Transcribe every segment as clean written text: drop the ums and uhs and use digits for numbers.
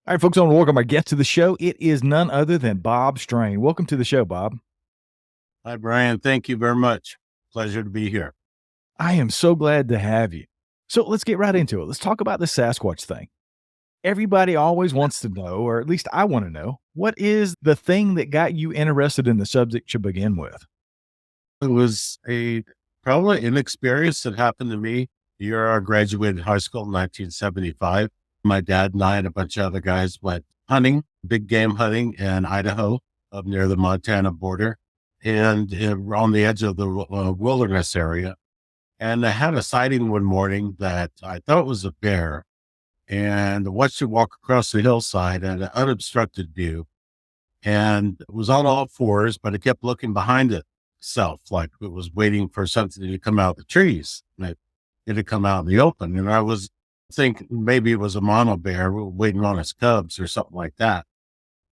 All right, folks, I want to welcome our guest to the show. It is none other than Bob Strain. Welcome to the show, Bob. Hi, Brian. Thank you very much. Pleasure to be here. I am so glad to have you. So let's get right into it. Let's talk about the Sasquatch thing. Everybody always wants to know, or at least I want to know, what is the thing that got you interested in the subject to begin with? It was probably an experience that happened to me the year I graduated high school in 1975. My dad and I and a bunch of other guys went hunting, big game hunting in Idaho up near the Montana border and on the edge of the wilderness area. And I had a sighting one morning that I thought was a bear, and I watched it walk across the hillside at an unobstructed view. And it was on all fours, but it kept looking behind itself like it was waiting for something to come out of the trees. And it had come out in the open. And I was thinking maybe it was a mama bear waiting on its cubs or something like that.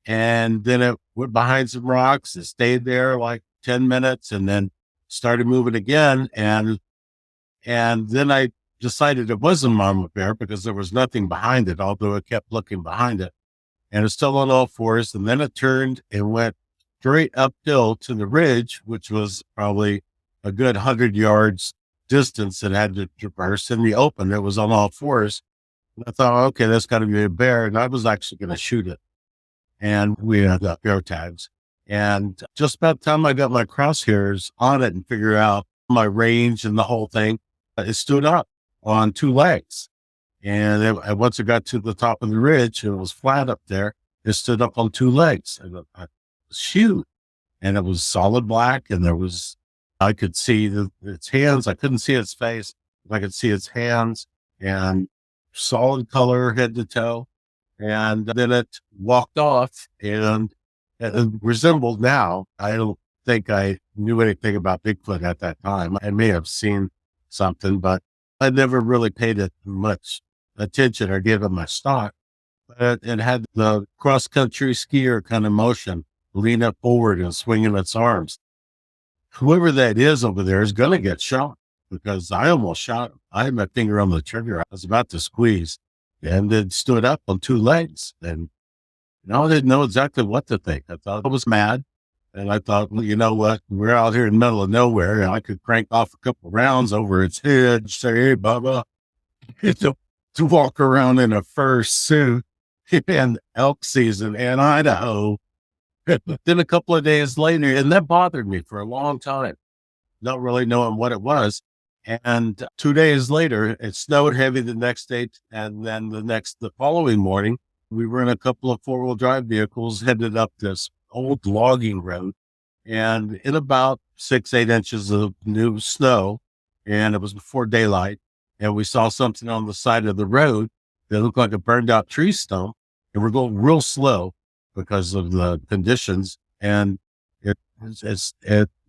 And then it went behind some rocks. It stayed there like 10 minutes and then started moving again. And then I decided it wasn't mama bear because there was nothing behind it, although it kept looking behind it. And it's still on all fours. And then it turned and went straight uphill to the ridge, which was probably a good 100 yards distance it had to traverse in the open. It was on all fours. And I thought, okay, that's got to be a bear. And I was actually going to shoot it. And we had bear tags. And just about the time I got my crosshairs on it and figure out my range and the whole thing, it stood up on two legs. And once it got to the top of the ridge, it was flat up there. It stood up on two legs. And it was huge. And it was solid black. And I could see its hands. I couldn't see its face. I could see its hands and solid color head to toe. And then it walked off and it resembled now. I don't think I knew anything about Bigfoot at that time. I may have seen something, but I never really paid it much attention or gave it my stock. But it had the cross-country skier kind of motion, leaning forward and swinging its arms. Whoever that is over there is going to get shot because I almost shot him. I had my finger on the trigger. I was about to squeeze and it stood up on two legs. And I didn't know exactly what to think. I thought I was mad. And I thought, well, you know what? We're out here in the middle of nowhere and I could crank off a couple of rounds over its head and say, hey, Bubba, to walk around in a fur suit in elk season in Idaho. But then a couple of days later, and that bothered me for a long time, not really knowing what it was. And 2 days later, it snowed heavy the next day. And then the following morning, we were in a couple of 4-wheel drive vehicles headed up this old logging road and in about 6-8 inches of new snow. And it was before daylight. And we saw something on the side of the road that looked like a burned out tree stump. And we're going real slow because of the conditions. And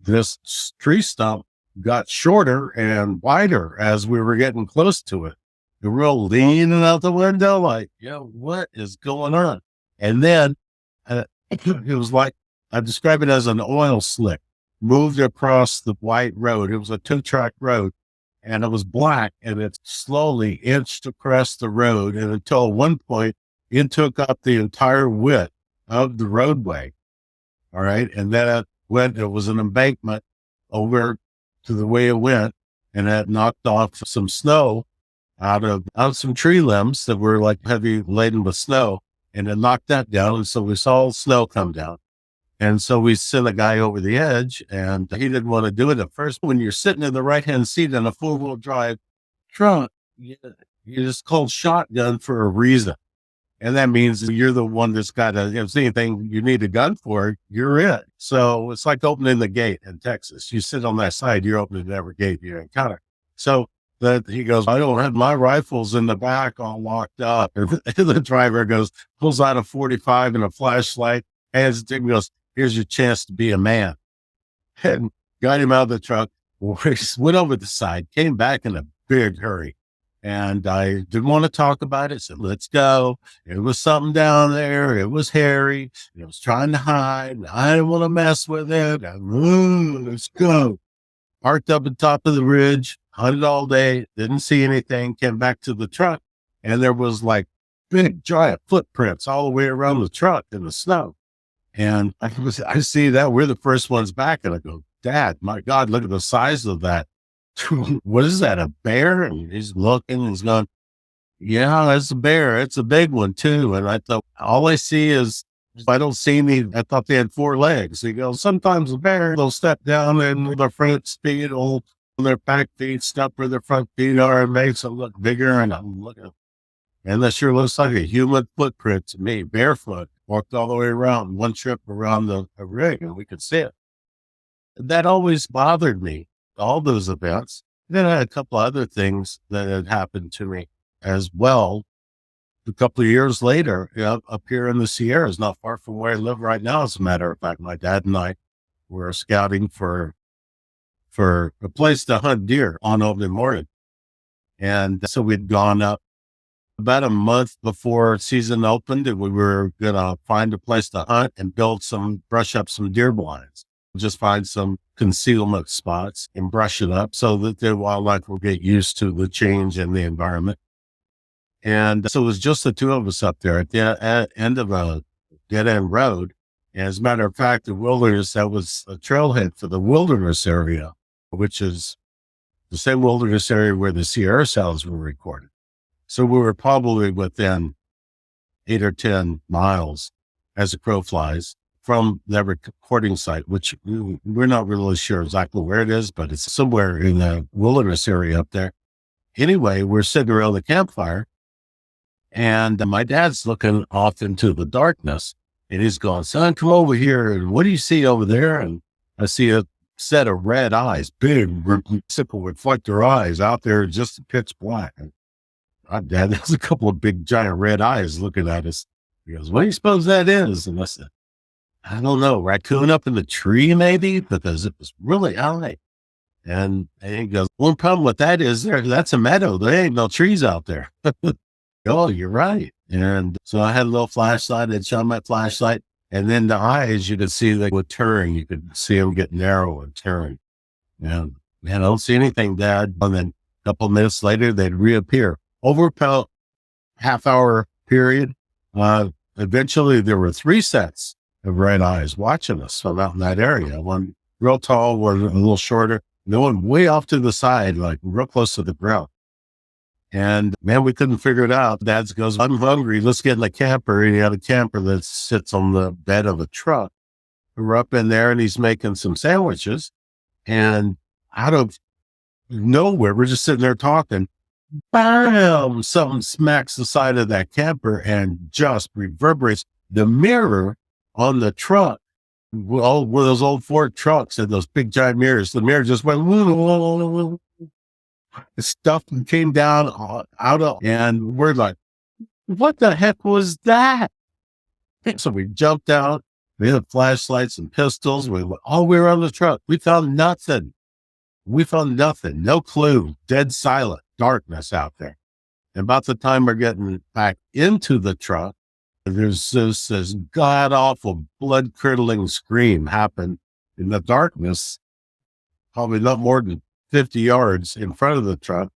this tree stump got shorter and wider as we were getting close to it. The real leaning out the window, like, what is going on? And then it was like, I describe it as an oil slick moved across the white road. It was a 2-track road and it was black and it slowly inched across the road. And until at one point, it took up the entire width of the roadway. All right. And then it was an embankment over to the way it went, and it knocked off some snow out of some tree limbs that were like heavy laden with snow, and it knocked that down. And so we saw snow come down. And so we sent a guy over the edge, and he didn't want to do it at first. When you're sitting in the right-hand seat in a 4-wheel drive truck, you just called shotgun for a reason. And that means you're the one that's got to, if there's anything you need a gun for, you're it. So it's like opening the gate in Texas. You sit on that side, you're opening every gate you encounter. So he goes, I don't have my rifles in the back all locked up. And the driver pulls out a 45 and a flashlight, hands it to him, and goes, here's your chance to be a man. And got him out of the truck, went over the side, came back in a big hurry. And I didn't want to talk about it. Said, let's go. It was something down there. It was hairy. It was trying to hide. I didn't want to mess with it. Let's go. Parked up at the top of the ridge, hunted all day, didn't see anything, came back to the truck. And there was like big giant footprints all the way around the truck in the snow. And I see that we're the first ones back, and I go, Dad, my God, look at the size of that. What is that, a bear? And he's looking, and he's going, yeah, that's a bear. It's a big one too. And I thought, all I see is, I don't see any. I thought they had 4 legs. He goes, sometimes a bear, they'll step down and their front feet will, their back feet step where their front feet are and makes them look bigger. And I'm looking, and that sure looks like a human footprint to me, barefoot, walked all the way around, one trip around the rig, and we could see it. That always bothered me, all those events. Then I had a couple other things that had happened to me as well. A couple of years later, up here in the Sierras, not far from where I live right now, as a matter of fact, my dad and I were scouting for a place to hunt deer on opening morning. And so we'd gone up about a month before season opened, and we were going to find a place to hunt and brush up some deer blinds, just find some concealment spots and brush it up so that the wildlife will get used to the change in the environment. And so it was just the 2 of us up there at the end of a dead end road. And as a matter of fact, the wilderness, that was a trailhead for the wilderness area, which is the same wilderness area where the Sierra sounds were recorded. So we were probably within 8 or 10 miles as the crow flies from the recording site, which we're not really sure exactly where it is, but it's somewhere in the wilderness area up there. Anyway, we're sitting around the campfire, and my dad's looking off into the darkness, and he's going, son, come over here. And what do you see over there? And I see a set of red eyes, big, simple reflector eyes out there, just pitch black. And Dad, there's a couple of big, giant red eyes looking at us. He goes, what do you suppose that is? And I said, I don't know, raccoon up in the tree, maybe, because it was really high. And he goes, one problem with that is that's a meadow. There ain't no trees out there. Oh, you're right. And so I had a little flashlight. I'd shone my flashlight. And then the eyes, you could see they would turn. You could see them get narrow and turn. And man, I don't see anything, Dad. And then a couple of minutes later, they'd reappear. Over about half-hour period, eventually there were 3 sets of red eyes watching us from out in that area. One real tall, one a little shorter, and the one way off to the side, like real close to the ground. And man, we couldn't figure it out. Dad goes, I'm hungry. Let's get in the camper. And he had a camper that sits on the bed of a truck. We're up in there and he's making some sandwiches. And out of nowhere, we're just sitting there talking. Bam! Something smacks the side of that camper and just reverberates. The mirror on the truck, well, one of those old Ford trucks and those big giant mirrors, the mirror just went, the stuff came down out of, and we're like, what the heck was that? So we jumped out. We had flashlights and pistols. We went all the way around the truck. We found nothing. No clue. Dead silent. Darkness out there. And about the time we're getting back into the truck, there's this god awful blood curdling scream happen in the darkness, probably not more than 50 yards in front of the truck.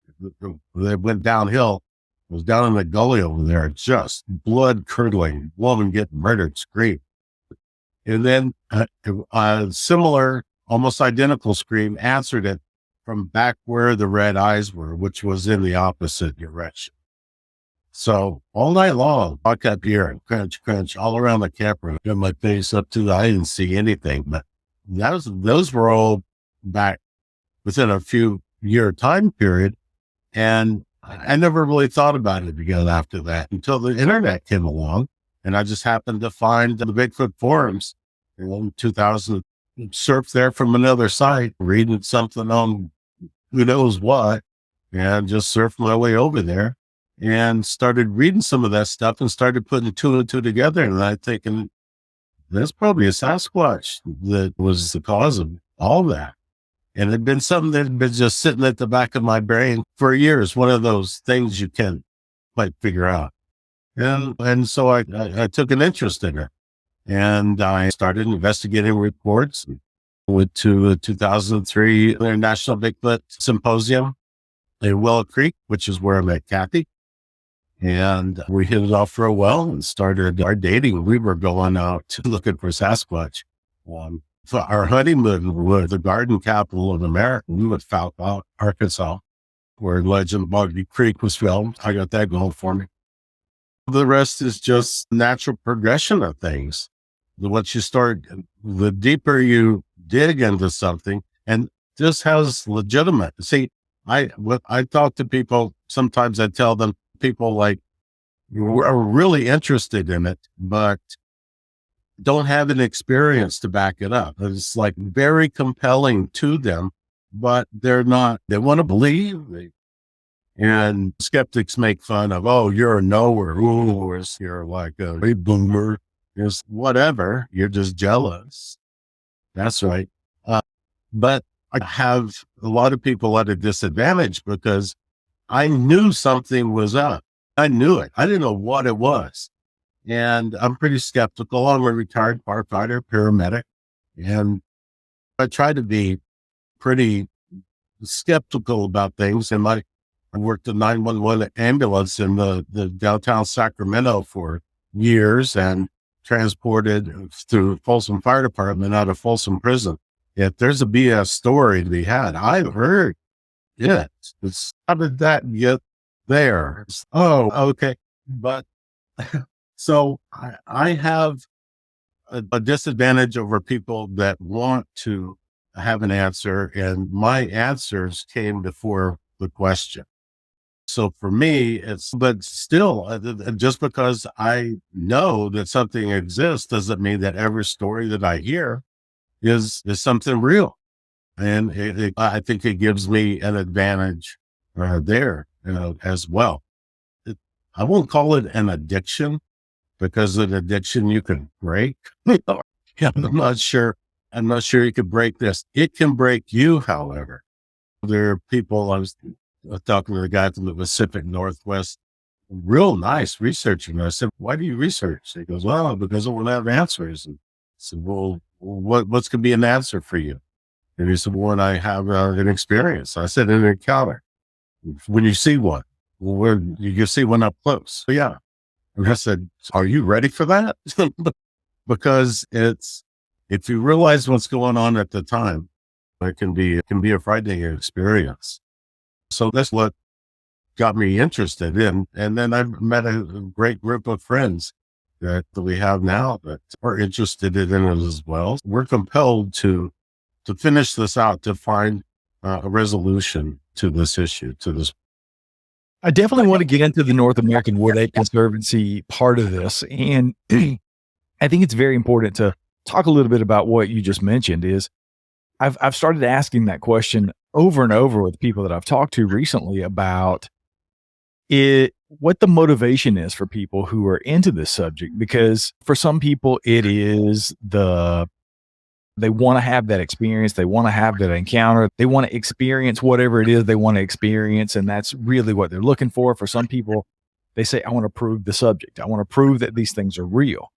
They went downhill. It was down in the gully over there, just blood curdling, woman getting murdered scream. And then a similar, almost identical scream answered it from back where the red eyes were, which was in the opposite direction. So all night long, I kept hearing crunch, crunch all around the camper. Got my face up to I didn't see anything, but those were all back within a few year time period. And I never really thought about it again after that until the internet came along. And I just happened to find the Bigfoot forums in 2000, surfed there from another site, reading something on who knows what, and just surfed my way over there and started reading some of that stuff and started putting 2 and 2 together. And I thinking, that's probably a Sasquatch that was the cause of all that. And it'd been something that had been just sitting at the back of my brain for years. One of those things you can't quite figure out. And so I took an interest in it, and I started investigating reports. Went to the 2003 International Bigfoot Symposium in Willow Creek, which is where I met Kathy. And we hit it off real well and started our dating. We were going out looking for Sasquatch. For our honeymoon was the garden capital of America. We went to Arkansas, where Legend Boggy Creek was filmed. I got that going for me. The rest is just natural progression of things. Once you start, the deeper you dig into something, and this has legitimate. See, I talk to people, sometimes I tell them, people like are really interested in it, but don't have an experience to back it up. It's like very compelling to them, but they're not, they want to believe. And skeptics make fun of, oh, you're a knower. Ooh, you're like a boomer. It's whatever. You're just jealous. That's right. But I have a lot of people at a disadvantage because I knew something was up. I knew it. I didn't know what it was. And I'm pretty skeptical. I'm a retired firefighter, paramedic, and I try to be pretty skeptical about things. And I worked a 911 ambulance in the downtown Sacramento for years and transported through Folsom Fire Department out of Folsom Prison. If there's a BS story to be had, I've heard it. How did that get there? Oh, okay. But so I have a disadvantage over people that want to have an answer, and my answers came before the question. So for me, but still, just because I know that something exists doesn't mean that every story that I hear is something real. And I think it gives me an advantage there as well. I won't call it an addiction, because an addiction you can break. Yeah, I'm not sure you could break this. It can break you, however. There are people, I was talking to the guy from the Pacific Northwest, real nice researching. I said, why do you research? He goes, well, because I want to have answers. And I said, well, what's going to be an answer for you? And he said, well, when I have an experience. I said, an encounter. When you see one, where you see one up close. So yeah. And I said, are you ready for that? Because if you realize what's going on at the time, it can be a frightening experience. So that's what got me interested in. And then I've met a great group of friends that we have now that are interested in it as well. We're compelled to finish this out, to find a resolution to this issue, to this. I definitely want to get into the North American Wood Ape Conservancy part of this. And I think it's very important to talk a little bit about what you just mentioned. Is I've started asking that question over and over with people that I've talked to recently about what the motivation is for people who are into this subject. Because for some people, it is they want to have that experience. They want to have that encounter. They want to experience whatever it is they want to experience. And that's really what they're looking for. For some people, they say, I want to prove the subject. I want to prove that these things are real.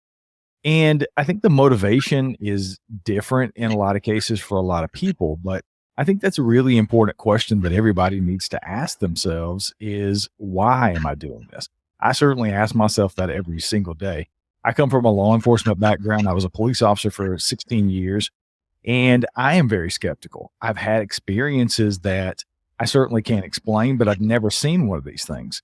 And I think the motivation is different in a lot of cases for a lot of people. But I think that's a really important question that everybody needs to ask themselves is, why am I doing this? I certainly ask myself that every single day. I come from a law enforcement background. I was a police officer for 16 years, and I am very skeptical. I've had experiences that I certainly can't explain, but I've never seen one of these things.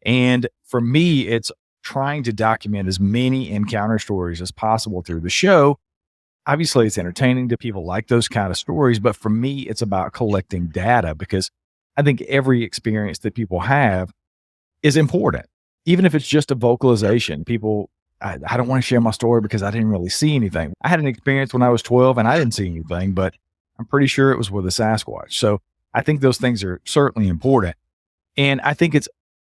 And for me, it's trying to document as many encounter stories as possible through the show. Obviously, it's entertaining to people like those kind of stories, but for me, it's about collecting data, because I think every experience that people have is important, even if it's just a vocalization. I don't want to share my story because I didn't really see anything. I had an experience when I was 12 and I didn't see anything, but I'm pretty sure it was with a Sasquatch. So I think those things are certainly important. And I think it's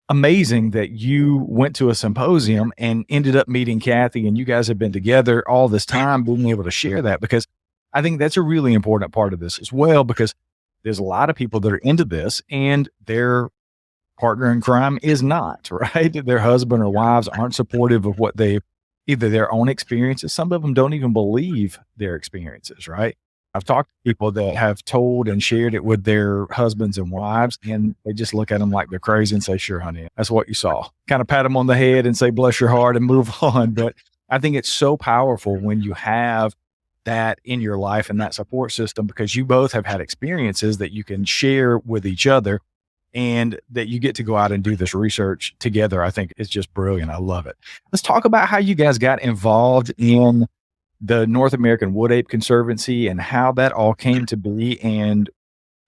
amazing that you went to a symposium and ended up meeting Kathy, and you guys have been together all this time, being able to share that, because I think that's a really important part of this as well, because there's a lot of people that are into this and their partner in crime is not, right? Their husband or wives aren't supportive of what either their own experiences. Some of them don't even believe their experiences, right? I've talked to people that have told and shared it with their husbands and wives, and they just look at them like they're crazy and say, "Sure, honey, that's what you saw." Kind of pat them on the head and say, "Bless your heart," and move on. But I think it's so powerful when you have that in your life and that support system, because you both have had experiences that you can share with each other, and that you get to go out and do this research together. I think it's just brilliant. I love it. Let's talk about how you guys got involved in the North American Wood Ape Conservancy and how that all came to be and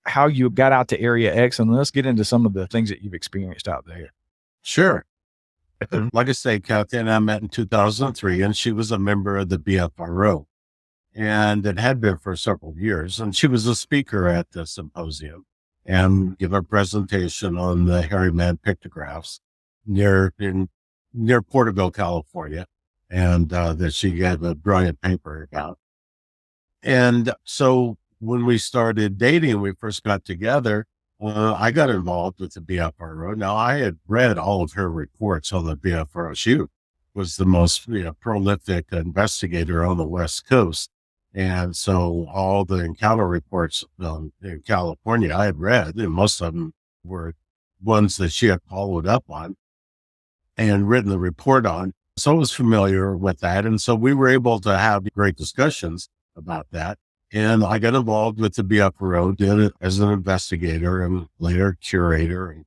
how you got out to Area X. And let's get into some of the things that you've experienced out there. Sure. Like I say, Kathy and I met in 2003, and she was a member of the BFRO, and it had been for several years. And she was a speaker at the symposium and give a presentation on the hairy man pictographs near Porterville, California, and that she gave a brilliant paper about. And so when we started dating, we first got together, I got involved with the BFRO. Now, I had read all of her reports on the BFRO. She was the most prolific investigator on the West Coast. And so all the encounter reports in California I had read, and most of them were ones that she had followed up on and written the report on. So I was familiar with that. And so we were able to have great discussions about that. And I got involved with the BFRO, did it as an investigator and later curator and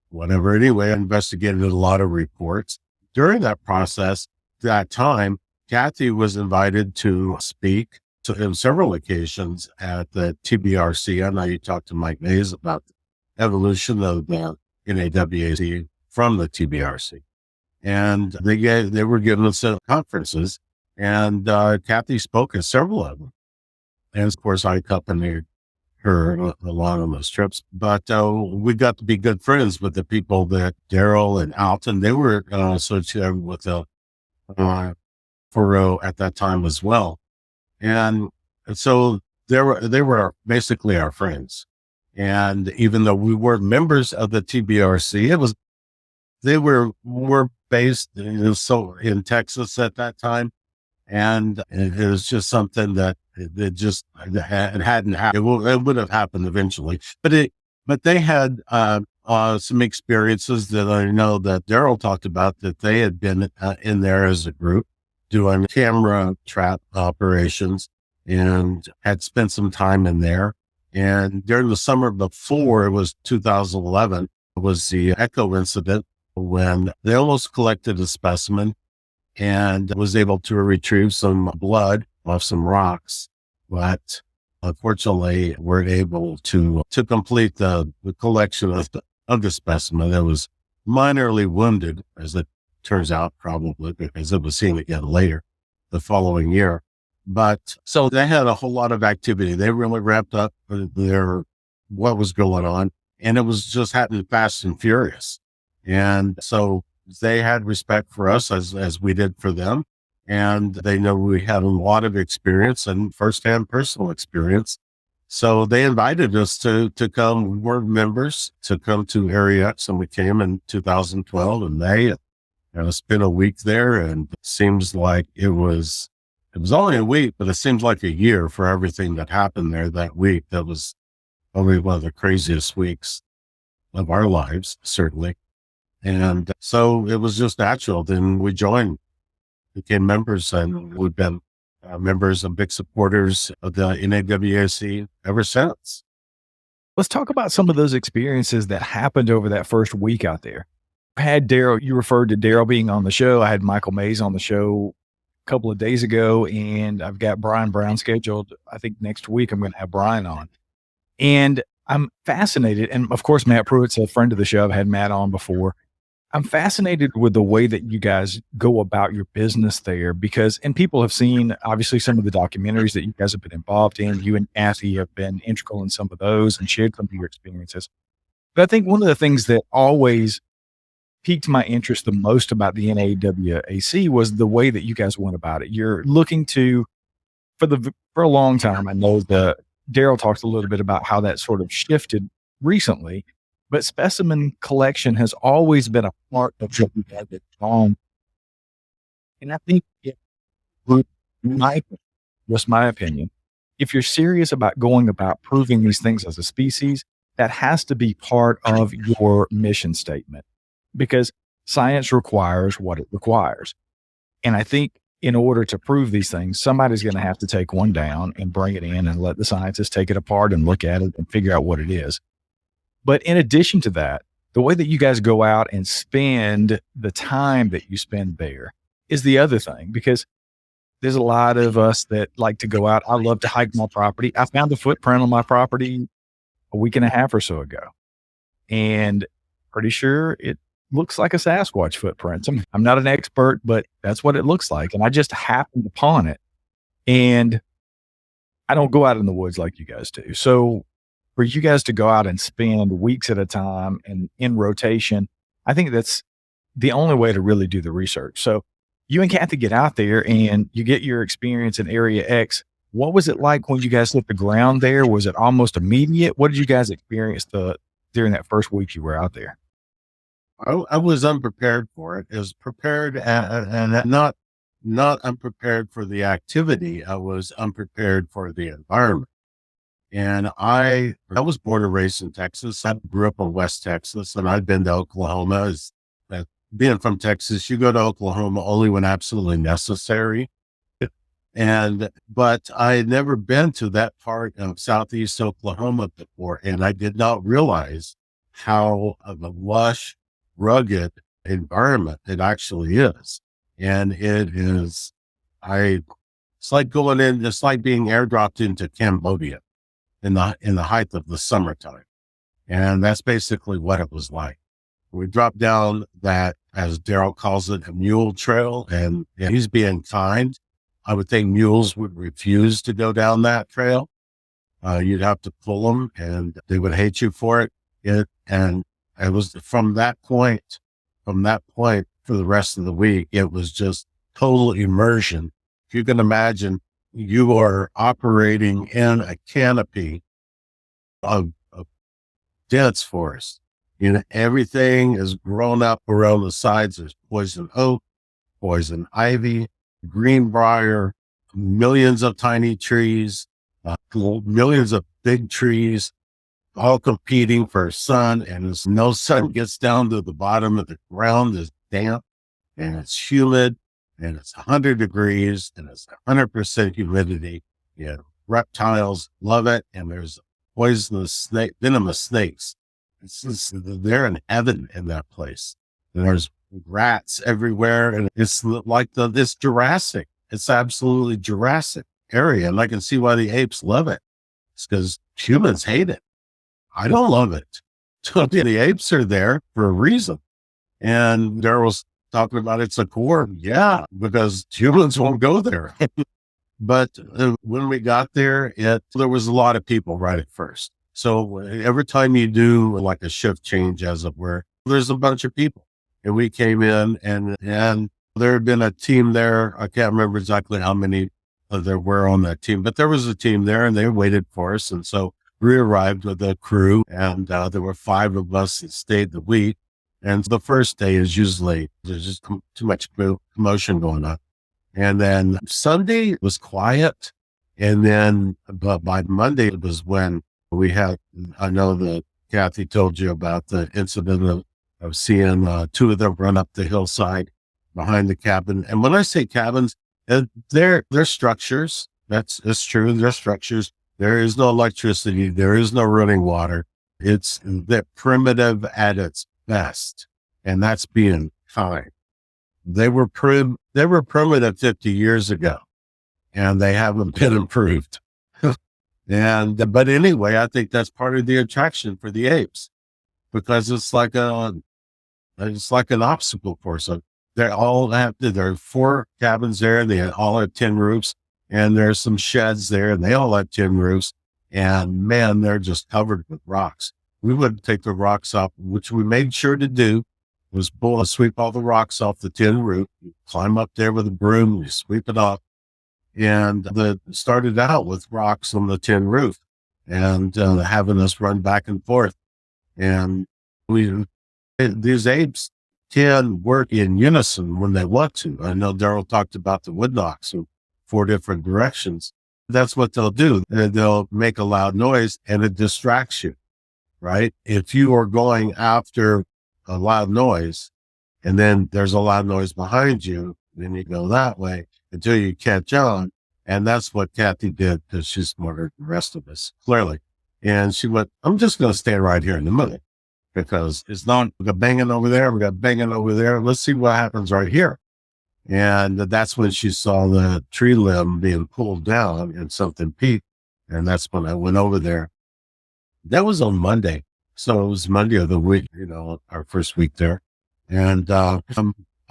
whatever. Anyway, I investigated a lot of reports. During that process, that time, Kathy was invited to speak on several occasions at the TBRC. I know you talked to Mike Mays about the evolution of the NAWAC from the TBRC. And they were giving us conferences, and Kathy spoke at several of them. And of course, I accompanied her along on those trips. But we got to be good friends with the people that Daryl and Alton, they were associated with the Furrow at that time as well. And so they were basically our friends. And even though we weren't members of the TBRC, they were based in Texas at that time. And it was just something that it hadn't happened. It would have happened eventually, but they had some experiences that I know that Daryl talked about, that they had been in there as a group doing camera trap operations and had spent some time in there. And during the summer before, it was 2011, was the Echo incident when they almost collected a specimen and was able to retrieve some blood off some rocks, but unfortunately weren't able to complete the collection of the specimen. That was minorly wounded, as it turns out, probably because it was seen again later the following year. But so they had a whole lot of activity. They really ramped up what was going on, and it was just happening fast and furious. And so they had respect for us as we did for them. And they know we had a lot of experience and firsthand personal experience. So they invited us to come, we're members, to come to Area X, and we came in 2012 in May. And spent a week there, and it seems like it was only a week, but it seems like a year for everything that happened there that week. That was probably one of the craziest weeks of our lives, certainly. And so it was just natural. Then we joined, became members, and we've been members and big supporters of the NAWAC ever since. Let's talk about some of those experiences that happened over that first week out there. I had Daryl, you referred to Daryl being on the show. I had Michael Mays on the show a couple of days ago, and I've got Brian Brown scheduled. I think next week I'm going to have Brian on. And I'm fascinated. And of course, Matt Pruitt's a friend of the show. I've had Matt on before. I'm fascinated with the way that you guys go about your business there, because, and people have seen obviously some of the documentaries that you guys have been involved in. You and Kathy have been integral in some of those and shared some of your experiences. But I think one of the things that always piqued my interest the most about the NAWAC was the way that you guys went about it. You're looking to, for a long time, I know that Daryl talked a little bit about how that sort of shifted recently, but specimen collection has always been a part of what we have at home. And I think just my opinion, if you're serious about going about proving these things as a species, that has to be part of your mission statement because science requires what it requires. And I think in order to prove these things, somebody's going to have to take one down and bring it in and let the scientists take it apart and look at it and figure out what it is. But in addition to that, the way that you guys go out and spend the time that you spend there is the other thing because there's a lot of us that like to go out. I love to hike my property. I found the footprint on my property a week and a half or so ago, and pretty sure it looks like a Sasquatch footprint. I'm not an expert, but that's what it looks like. And I just happened upon it. And I don't go out in the woods like you guys do. So for you guys to go out and spend weeks at a time and in rotation, I think that's the only way to really do the research. So you and Kathy get out there and you get your experience in Area X. What was it like when you guys hit the ground there? Was it almost immediate? What did you guys experience during that first week you were out there? I was unprepared for it. It was prepared and not unprepared for the activity. I was unprepared for the environment. And I was born and raised in Texas. I grew up in West Texas, and I'd been to Oklahoma. Being from Texas, you go to Oklahoma only when absolutely necessary. But I had never been to that part of Southeast Oklahoma before, and I did not realize how of a lush, rugged environment it actually is. And it's like going in, it's like being airdropped into Cambodia in the height of the summertime. And that's basically what it was like. We dropped down that, as Daryl calls it, a mule trail, and he's being kind. I would think mules would refuse to go down that trail. You'd have to pull them and they would hate you for it. And it was from that point for the rest of the week, it was just total immersion. If you can imagine, you are operating in a canopy of dense forest. Everything is grown up around the sides. There's poison oak, poison ivy, greenbrier, millions of tiny trees, millions of big trees, all competing for sun. And as no sun gets down to the bottom of the ground, is damp and it's humid and it's 100 degrees and it's 100% humidity. Reptiles love it. And there's poisonous venomous snakes. They're in heaven in that place. And there's rats everywhere. And it's like this Jurassic. It's absolutely Jurassic area. And I can see why the apes love it. It's because humans hate it. I don't love it. The apes are there for a reason. And Daryl's talking about it's a core. Yeah, because humans won't go there. But when we got there, there was a lot of people right at first. So every time you do like a shift change, as it were, there's a bunch of people. And we came in and there had been a team there. I can't remember exactly how many there were on that team, but there was a team there and they waited for us. And so we arrived with a crew and there were 5 of us that stayed the week. And the first day is usually there's just too much commotion going on. And then Sunday was quiet. And then but by Monday it was when we had, I know that Kathy told you about the incident of seeing 2 of them run up the hillside behind the cabin. And when I say cabins, they're structures. That's true. They're structures. There is no electricity. There is no running water. They're primitive at its best. And that's being kind. They were primitive 50 years ago and they haven't been improved. But anyway, I think that's part of the attraction for the apes because it's like an obstacle course. So there are 4 cabins there. They all have tin roofs and there's some sheds there and they all have tin roofs and man, they're just covered with rocks. We wouldn't take the rocks off, which we made sure to do was sweep all the rocks off the tin roof, you climb up there with a broom, you sweep it off. And started out with rocks on the tin roof and having us run back and forth. And these apes can work in unison when they want to. I know Daryl talked about the wood knocks in 4 different directions. That's what they'll do. They'll make a loud noise and it distracts you, right? If you are going after a loud noise and then there's a loud noise behind you, then you go that way until you catch on. And that's what Kathy did because she's smarter than the rest of us, clearly. And she went, I'm just going to stand right here in the middle because it's not, we got banging over there. We got banging over there. Let's see what happens right here. And that's when she saw the tree limb being pulled down and something peaked. And that's when I went over there. That was on Monday. So it was Monday of the week, our first week there. And I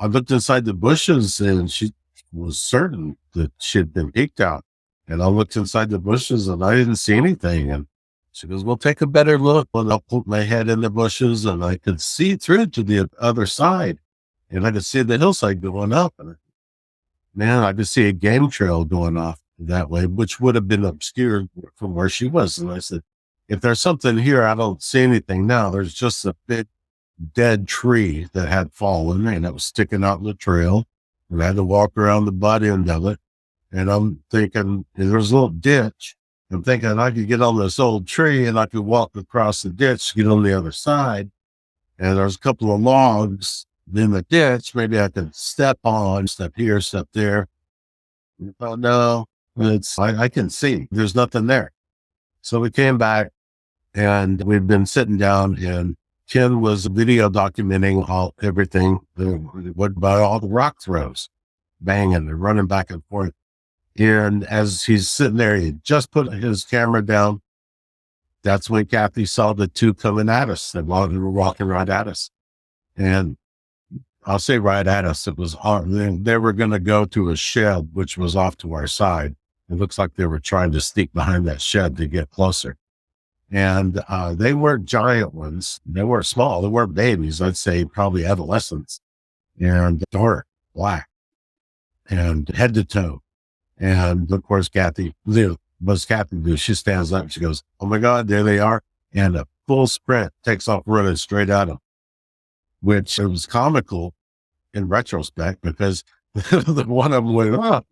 looked inside the bushes and she was certain that she had been peeked out. And I looked inside the bushes and I didn't see anything. And she goes, well, take a better look. And I put my head in the bushes and I could see through to the other side. And I could see the hillside going up. And man, I could see a game trail going off that way, which would have been obscured from where she was. And I said, if there's something here, I don't see anything now. There's just a big dead tree that had fallen and it was sticking out in the trail. And I had to walk around the butt end of it. And I'm thinking, there's a little ditch. I'm thinking I could get on this old tree and I could walk across the ditch, get on the other side. And there's a couple of logs in the ditch. Maybe I could step here, step there. Oh no, I can see there's nothing there. So we came back and we'd been sitting down and Ken was video documenting everything, what about all the rock throws, banging and running back and forth. And as he's sitting there, he just put his camera down. That's when Kathy saw the two coming at us. They were walking right at us. And I'll say right at us. It was hard. They were going to go to a shed, which was off to our side. It looks like they were trying to sneak behind that shed to get closer. And they weren't giant ones. They weren't small. They weren't babies. I'd say probably adolescents, and dark black and head to toe. And of course, Kathy do? She stands up and she goes, oh my God, there they are. And a full sprint takes off running straight at them, which it was comical in retrospect because the one of them went up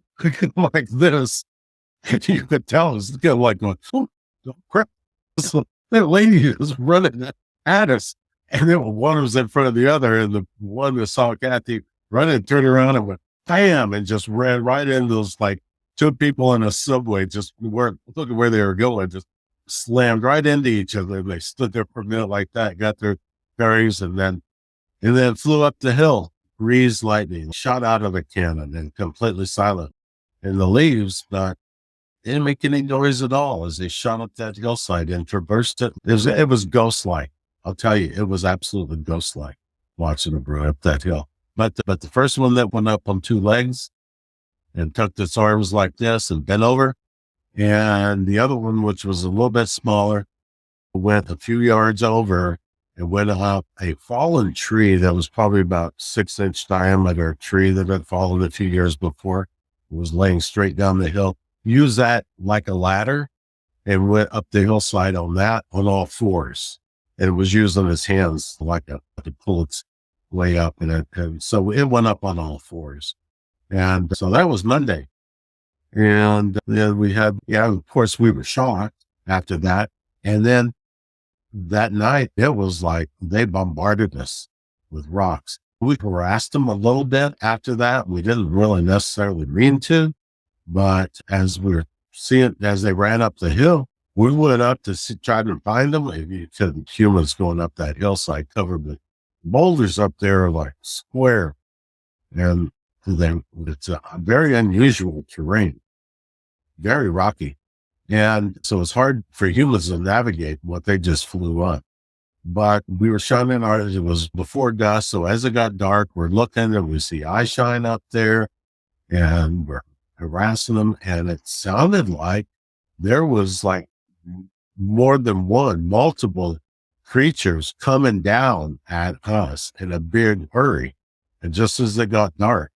like this. And you could tell it was kind of like going, oh crap. So that lady was running at us. And then one was in front of the other. And the one that saw Kathy running turned around and went, bam, and just ran right into those like two people in a subway, just weren't looking where they were going, just slammed right into each other. And they stood there for a minute like that, got their bearings, and then flew up the hill, breeze lightning, shot out of a cannon and completely silent. And the leaves, didn't make any noise at all as they shot up that hillside and traversed it. It was ghost-like. I'll tell you, it was absolutely ghost-like watching them run up that hill. But the first one that went up on two legs and tucked its arms like this and bent over, and the other one, which was a little bit smaller, went a few yards over and went up a fallen tree that was probably about 6-inch diameter tree that had fallen a few years before. It was laying straight down the hill. Used that like a ladder and went up the hillside on all fours. And it was using his hands to pull its way up. And so it went up on all fours. And so that was Monday. And then we had, of course we were shocked after that. And then that night it was like they bombarded us with rocks. We harassed them a little bit after that. We didn't really necessarily mean to. But as we were seeing, as they ran up the hill, we went up to try to find them. Humans going up that hillside covered with boulders up there like square. And it's a very unusual terrain, very rocky. And so it's hard for humans to navigate what they just flew up. But we were shining it was before dusk. So as it got dark, we're looking and we see eye shine up there and we're harassing them, and it sounded like there was like more than multiple creatures coming down at us in a big hurry. And just as it got dark,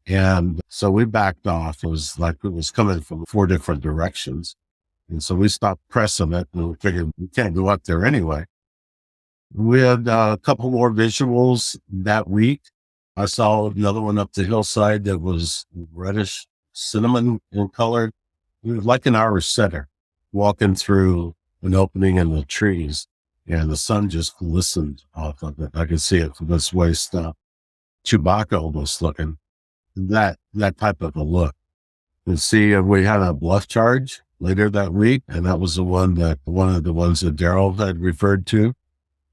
and so we backed off. It was like it was coming from 4 different directions, and so we stopped pressing it, and we figured we can't go up there anyway. We had a couple more visuals that week. I saw another one up the hillside that was reddish cinnamon in color. was like an hour center, walking through an opening in the trees, and the sun just glistened off of it. I could see it from this waist up. Chewbacca almost looking. That type of a look. And see, we had a bluff charge later that week, and that was one of the ones that Daryl had referred to,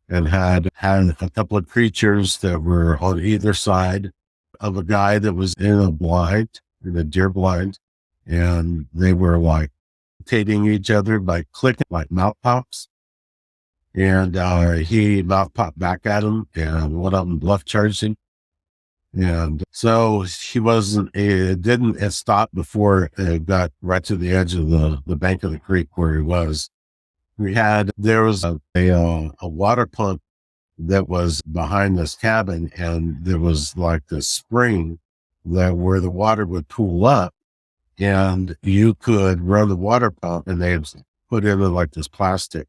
and had a couple of creatures that were on either side of a guy that was in a deer blind, and they were like imitating each other by clicking like mouth pops. And he mouth popped back at him, and one of them bluff charged him. And so it didn't stop before it got right to the edge of the bank of the creek where he was. There was a water pump that was behind this cabin, and there was like this spring where the water would pool up, and you could run the water pump, and they had put in like this plastic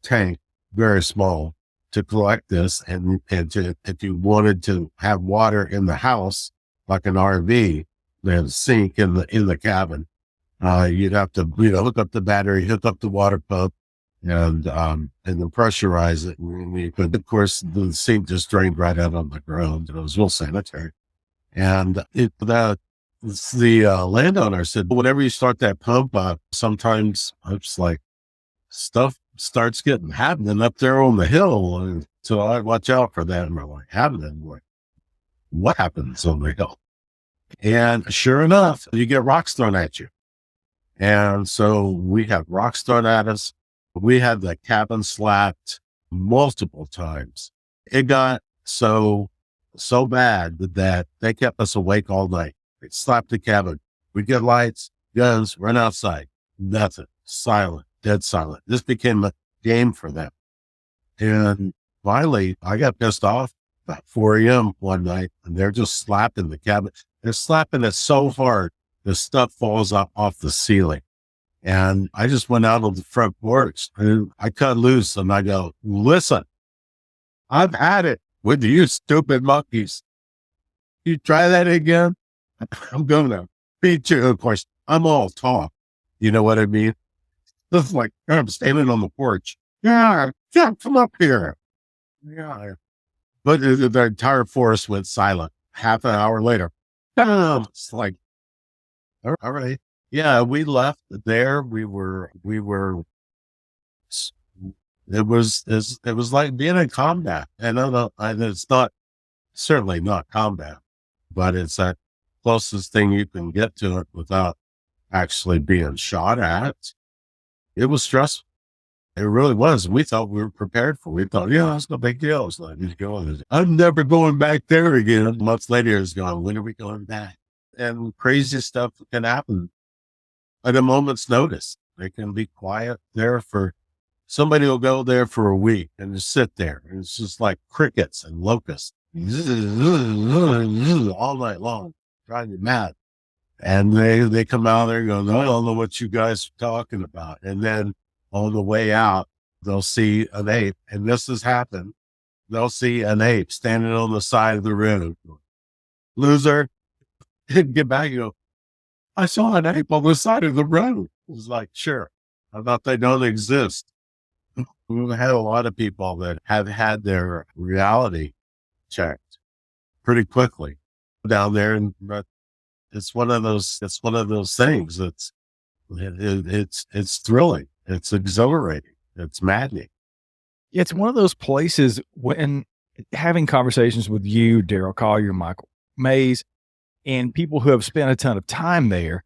tank, very small, to collect this, and if you wanted to have water in the house, like an RV, they had a sink in the cabin. You'd have to, hook up the battery, hook up the water pump, and then pressurize it. But of course, the sink just drained right out on the ground. It was real sanitary. And the landowner said, whenever you start that pump up, sometimes it's like stuff starts happening up there on the hill. And so I watch out for that. And we're like, happening? What happens on the hill? And sure enough, you get rocks thrown at you. And so we have rocks thrown at us. We had the cabin slapped multiple times. It got so bad that they kept us awake all night. They slapped the cabin. We get lights, guns, run outside. Nothing. Silent. Dead silent. This became a game for them. And finally, I got pissed off about 4 a.m. one night, and they're just slapping the cabin. They're slapping it so hard, the stuff falls off the ceiling. And I just went out on the front porch, and I cut loose, and I go, listen, I've had it with you stupid monkeys. You try that again, I'm going to beat you. Of course, I'm all talk. You know what I mean? This is like, I'm standing on the porch. Yeah, come up here. Yeah. But the entire forest went silent. Half an hour later, it's like, all right. Yeah, we left there. It was like being in combat. And it's not, certainly not combat, but it's that closest thing you can get to it without actually being shot at. It was stressful. It really was. We thought we were prepared for it. We thought, yeah, it's no big deal. It's like, I'm never going back there again. Months later, it's gone. When are we going back? And crazy stuff can happen at a moment's notice. They can be quiet there somebody will go there for a week and just sit there. And it's just like crickets and locusts all night long, driving you mad. And they come out there going, I don't know what you guys are talking about. And then on the way out, they'll see an ape. And this has happened. They'll see an ape standing on the side of the road. Loser, get back. You go, I saw an ape on the side of the road. It was like, sure. I thought they don't exist. We've had a lot of people that have had their reality checked pretty quickly down there. But it's one of those things it's thrilling. It's exhilarating. It's maddening. It's one of those places when having conversations with you, Daryl Collier, Michael Mays, and people who have spent a ton of time there,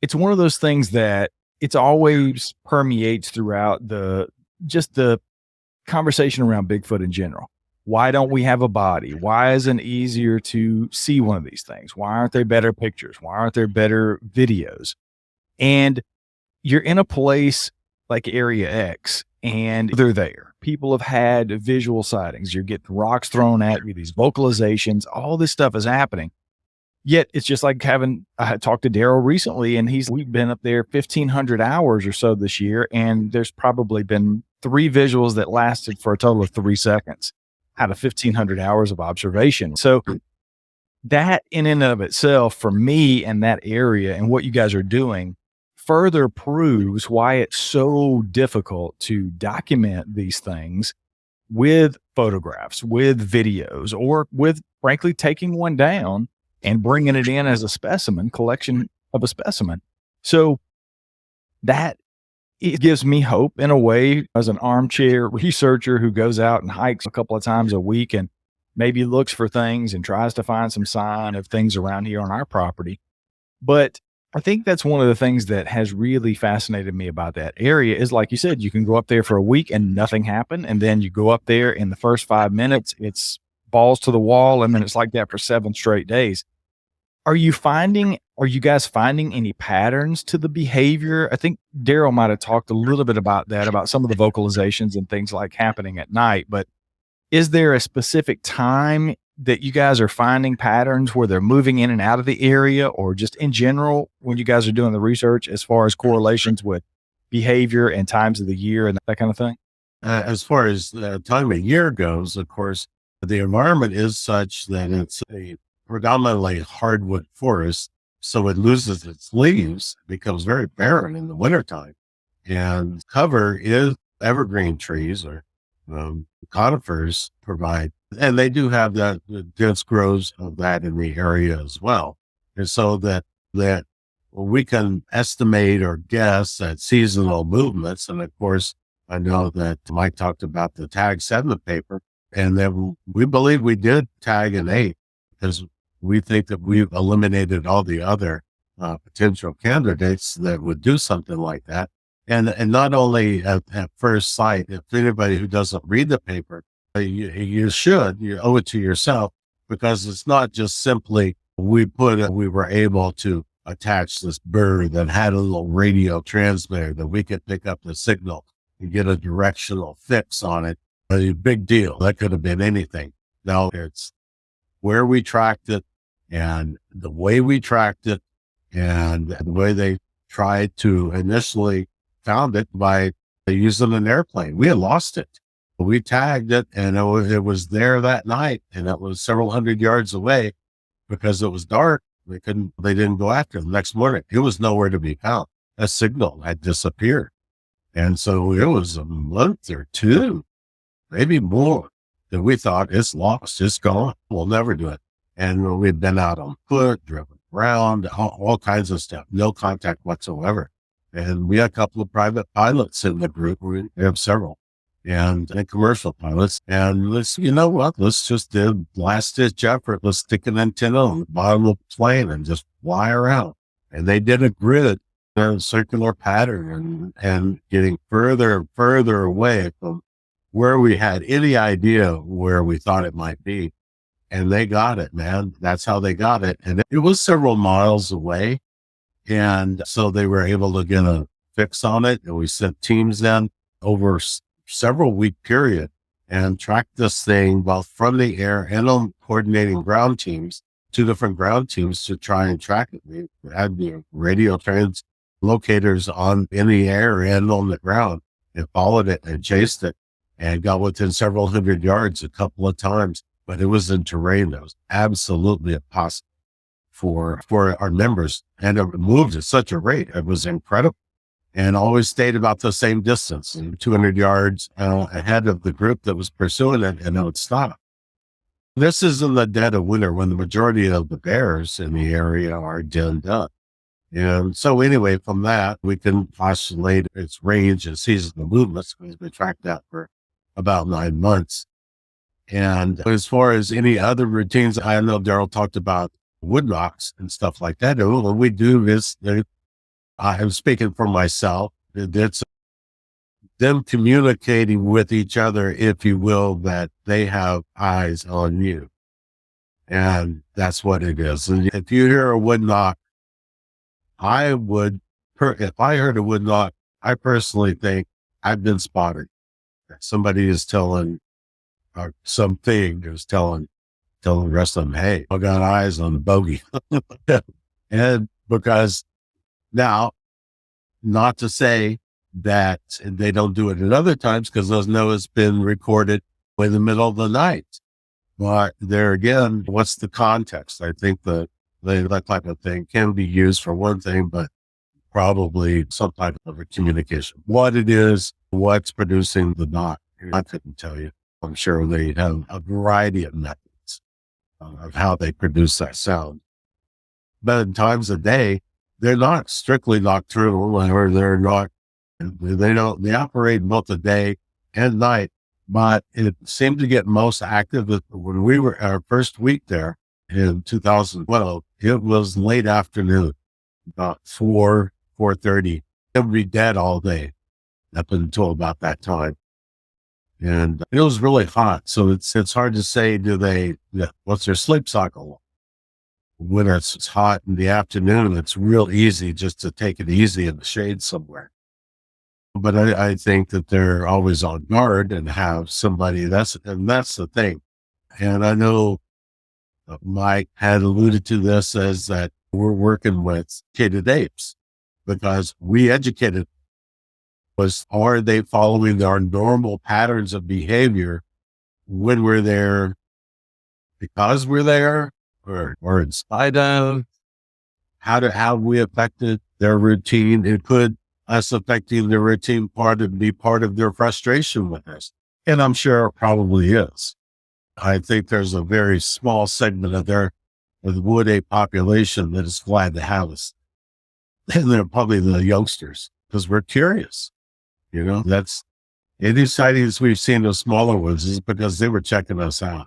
it's one of those things that it's always permeates throughout the conversation around Bigfoot in general. Why don't we have a body? Why isn't it easier to see one of these things? Why aren't there better pictures? Why aren't there better videos? And you're in a place like Area X, and they're there. People have had visual sightings. You're getting rocks thrown at you, these vocalizations, all this stuff is happening. Yet it's just like I talked to Daryl recently, and we've been up there 1,500 hours or so this year, and there's probably been 3 visuals that lasted for a total of 3 seconds out of 1,500 hours of observation. So that in and of itself, for me and that area and what you guys are doing, further proves why it's so difficult to document these things with photographs, with videos, or with frankly taking one down and bringing it in as a specimen, collection of a specimen. So that it gives me hope in a way as an armchair researcher who goes out and hikes a couple of times a week and maybe looks for things and tries to find some sign of things around here on our property. But I think that's one of the things that has really fascinated me about that area is, like you said, you can go up there for a week and nothing happened. And then you go up there in the first 5 minutes, it's balls to the wall. And then it's like that for 7 straight days. Are you guys finding any patterns to the behavior? I think Daryl might have talked a little bit about that, about some of the vocalizations and things like happening at night, but is there a specific time that you guys are finding patterns where they're moving in and out of the area, or just in general when you guys are doing the research as far as correlations with behavior and times of the year and that kind of thing? As far as the time of year goes, of course, the environment is such that it's a predominantly hardwood forest. So it loses its leaves, becomes very barren in the wintertime. And cover is evergreen trees or conifers provide, and they do have that dense groves of that in the area as well. And so that we can estimate or guess at seasonal movements. And of course, I know that Mike talked about the tags in the paper, and then we believe we did tag an 8 because we think that we've eliminated all the other potential candidates that would do something like that. And not only at first sight, if anybody who doesn't read the paper, you owe it to yourself, because it's not just simply we were able to attach this bird that had a little radio transmitter that we could pick up the signal and get a directional fix on it. A big deal. That could have been anything. Now it's where we tracked it and the way we tracked it and the way they tried to initially found it by using an airplane. We had lost it. We tagged it and it was there that night, and it was several hundred yards away because it was dark. They didn't go after it. The next morning, it was nowhere to be found. A signal had disappeared. And so it was a month or two, maybe more, that we thought it's lost, it's gone. We'll never do it. And we'd been out on foot, driven around, all kinds of stuff, no contact whatsoever. And we had a couple of private pilots in the group. We have several, and commercial pilots. And let's just do last ditch effort. Let's stick an antenna on the bottom of the plane and just fly around. And they did a grid, a circular pattern, and getting further and further away from where we had any idea where we thought it might be. And they got it, man. That's how they got it. And it was several miles away. And so they were able to get a fix on it. And we sent teams in over several week period and tracked this thing both from the air and on coordinating ground teams, 2 different ground teams to try and track it. We had the radio translocators in the air and on the ground, and followed it and chased it and got within several hundred yards a couple of times. But it was in terrain that was absolutely impossible for our members. And it moved at such a rate. It was incredible, and always stayed about the same distance, 200 yards ahead of the group that was pursuing it, and it would stop. This is in the dead of winter when the majority of the bears in the area are denned up. And so anyway, from that, we can postulate its range and seasonal movements, because we tracked that for about 9 months. And as far as any other routines, I know Daryl talked about wood knocks and stuff like that. And what we do is, I'm speaking for myself, it's them communicating with each other, if you will, that they have eyes on you. And that's what it is. And if you hear a wood knock, if I heard a wood knock, I personally think I've been spotted. Somebody is telling, or something is telling the rest of them, hey, I got eyes on the bogey. And because now, not to say that they don't do it at other times, because those know it's been recorded in the middle of the night. But there again, what's the context? I think that type of thing can be used for one thing, but probably some type of a communication. What it is, what's producing the knock, I couldn't tell you. I'm sure they have a variety of methods of how they produce that sound. But in times of day, they're not strictly nocturnal, or they operate both the day and night, but it seemed to get most active when we were our first week there in 2012. It was late afternoon, about 4:30. It would be dead all day up until about that time. And it was really hot. So it's hard to say, what's their sleep cycle? When it's hot in the afternoon, it's real easy just to take it easy in the shade somewhere. But I think that they're always on guard and have somebody. That's the thing. And I know Mike had alluded to this as that we're working with educated apes because we educated are they following our normal patterns of behavior when we're there because we're there or in spite of? How have we affected their routine? It could us affecting their routine be part of their frustration with us. And I'm sure it probably is. I think there's a very small segment of the wood ape population that is glad to have us. And they're probably the youngsters because we're curious. That's any sightings we've seen of smaller ones is because they were checking us out.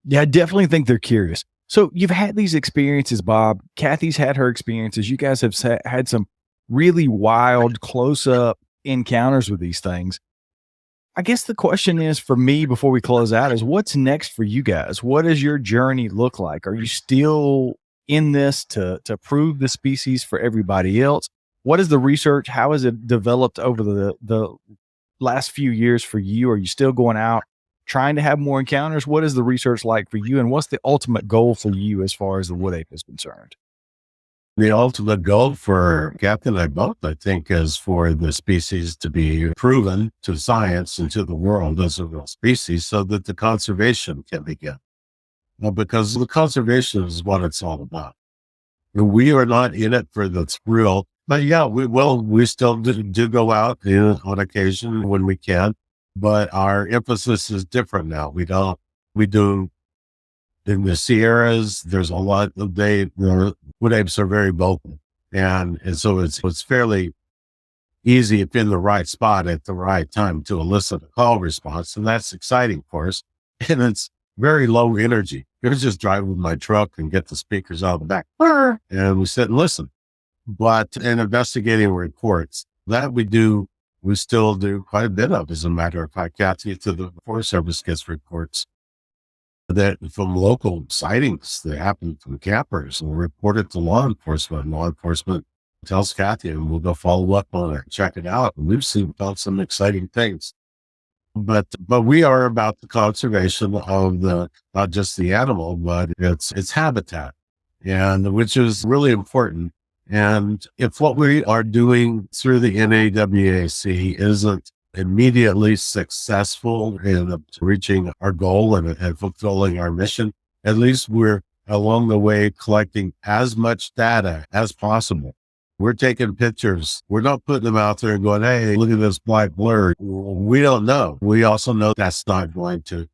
Yeah, I definitely think they're curious. So you've had these experiences, Bob. Kathy's had her experiences. You guys have had some really wild close-up encounters with these things. I guess the question is for me before we close out is what's next for you guys? What does your journey look like? Are you still in this to prove the species for everybody else? What is the research? How has it developed over the last few years for you? Are you still going out trying to have more encounters? What is the research like for you? And what's the ultimate goal for you as far as the wood ape is concerned? The ultimate goal for Captain and I both, I think, is for the species to be proven to science and to the world as a real species so that the conservation can begin. Well, because the conservation is what it's all about. We are not in it for the thrill. But yeah, we still do go out on occasion when we can, but our emphasis is different now. We do in the Sierras, there's a lot of wood apes are very vocal. And so it's fairly easy if in the right spot at the right time to elicit a call response. And that's exciting for us. And it's very low energy. You're just driving with my truck and get the speakers out of the back and we sit and listen. But in investigating reports that we still do quite a bit of. As a matter of fact, Kathy to the Forest Service gets reports that from local sightings that happen from campers and report it to law enforcement. Law enforcement tells Kathy and we'll go follow up on it, check it out. And we've found some exciting things. But we are about the conservation of not just the animal, but its habitat, and which is really important. And if what we are doing through the NAWAC isn't immediately successful in reaching our goal and fulfilling our mission, at least we're along the way collecting as much data as possible. We're taking pictures. We're not putting them out there and going, hey, look at this black blur. We don't know. We also know that's not going to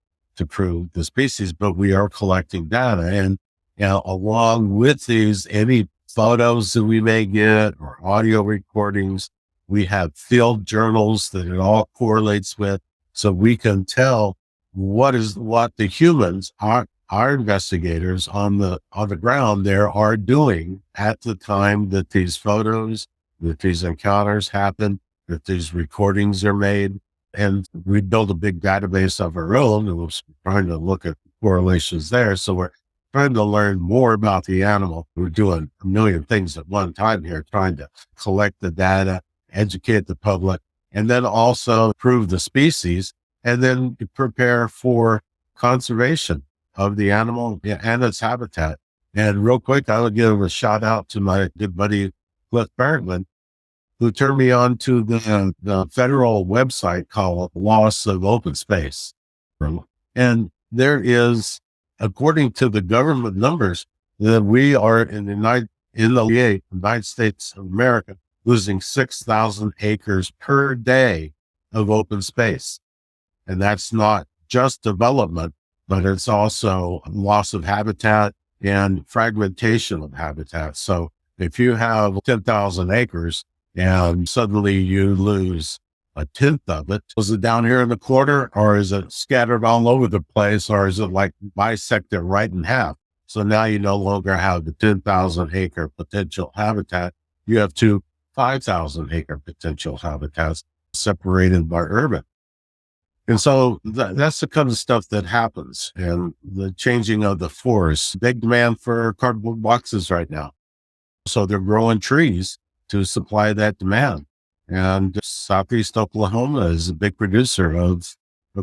prove the species, but we are collecting data. And along with these, any photos that we may get or audio recordings, we have field journals that it all correlates with, so we can tell what the humans, our investigators on the ground there are doing at the time that these photos, that these encounters happen, that these recordings are made. And we build a big database of our own and we're trying to look at correlations there. So we're trying to learn more about the animal. We're doing a million things at one time here, trying to collect the data, educate the public, and then also prove the species, and then prepare for conservation of the animal and its habitat. And real quick, I would give a shout out to my good buddy, Cliff Barrettman, who turned me on to the federal website called Loss of Open Space. And there is, according to the government numbers, that we are in in the United States of America, losing 6,000 acres per day of open space. And that's not just development, but it's also loss of habitat and fragmentation of habitat. So if you have 10,000 acres and suddenly you lose a tenth of it, is it down here in the corner, or is it scattered all over the place, or is it like bisected right in half? So now you no longer have the 10,000 acre potential habitat. You have two 5,000 acre potential habitats separated by urban. And so that's the kind of stuff that happens, and the changing of the forest. Big demand for cardboard boxes right now. So they're growing trees to supply that demand. And Southeast Oklahoma is a big producer of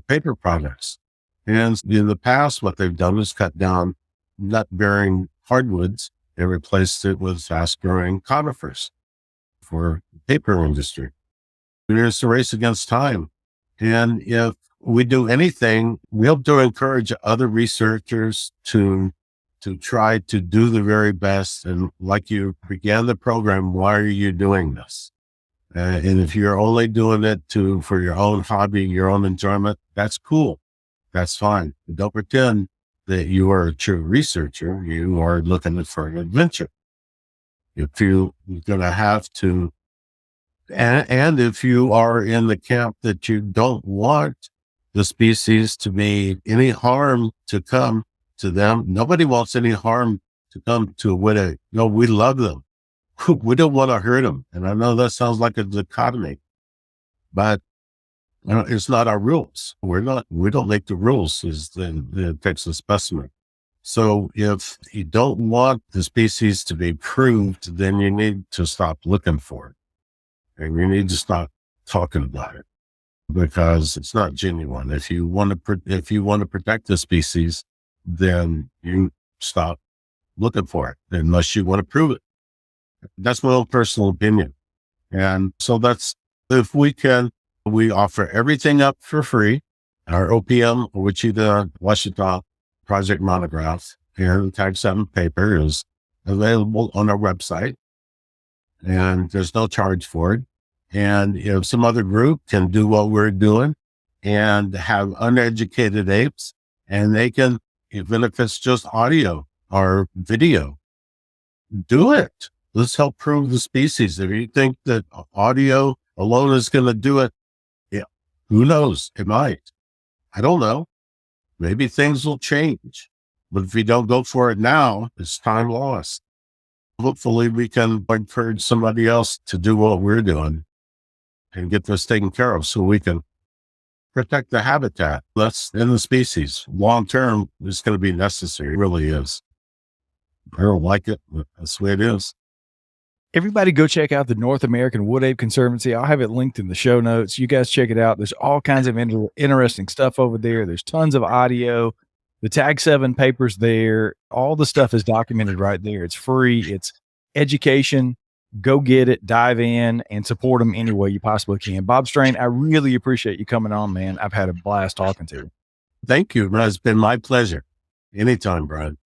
paper products. And in the past, what they've done is cut down nut-bearing hardwoods and replaced it with fast-growing conifers for the paper industry. It's a race against time. And if we do anything, we hope to encourage other researchers to try to do the very best. And like you began the program, why are you doing this? And if you're only doing it for your own hobby, your own enjoyment, that's cool. That's fine. But don't pretend that you are a true researcher. You are looking for an adventure. If you're going to have to, and if you are in the camp that you don't want the species to be any harm to come to them, nobody wants any harm to come to Witta. No, we love them. We don't want to hurt them. And I know that sounds like a dichotomy, but it's not our rules. We don't make the rules as the Texas specimen. So if you don't want the species to be proved, then you need to stop looking for it. And you need to stop talking about it, because it's not genuine. If you want to protect the species, then you stop looking for it, unless you want to prove it. That's my own personal opinion. And so if we can, we offer everything up for free. Our OPM, Wichita, Washita project monograph here, Tag 7 paper is available on our website, and there's no charge for it. And if some other group can do what we're doing and have uneducated apes, and they can, even if it's just audio or video, do it. Let's help prove the species. If you think that audio alone is going to do it, yeah, who knows? It might. I don't know. Maybe things will change. But if we don't go for it now, it's time lost. Hopefully we can encourage somebody else to do what we're doing and get this taken care of so we can protect the habitat. That's in the species. Long term, it's going to be necessary. It really is. I don't like it, but that's the way it is. Everybody go check out the North American Wood Ape Conservancy. I'll have it linked in the show notes. You guys check it out. There's all kinds of interesting stuff over there. There's tons of audio. The Tag 7 papers there. All the stuff is documented right there. It's free. It's education. Go get it, dive in, and support them any way you possibly can. Bob Strain, I really appreciate you coming on, man. I've had a blast talking to you. Thank you. It's been my pleasure. Anytime, Brian.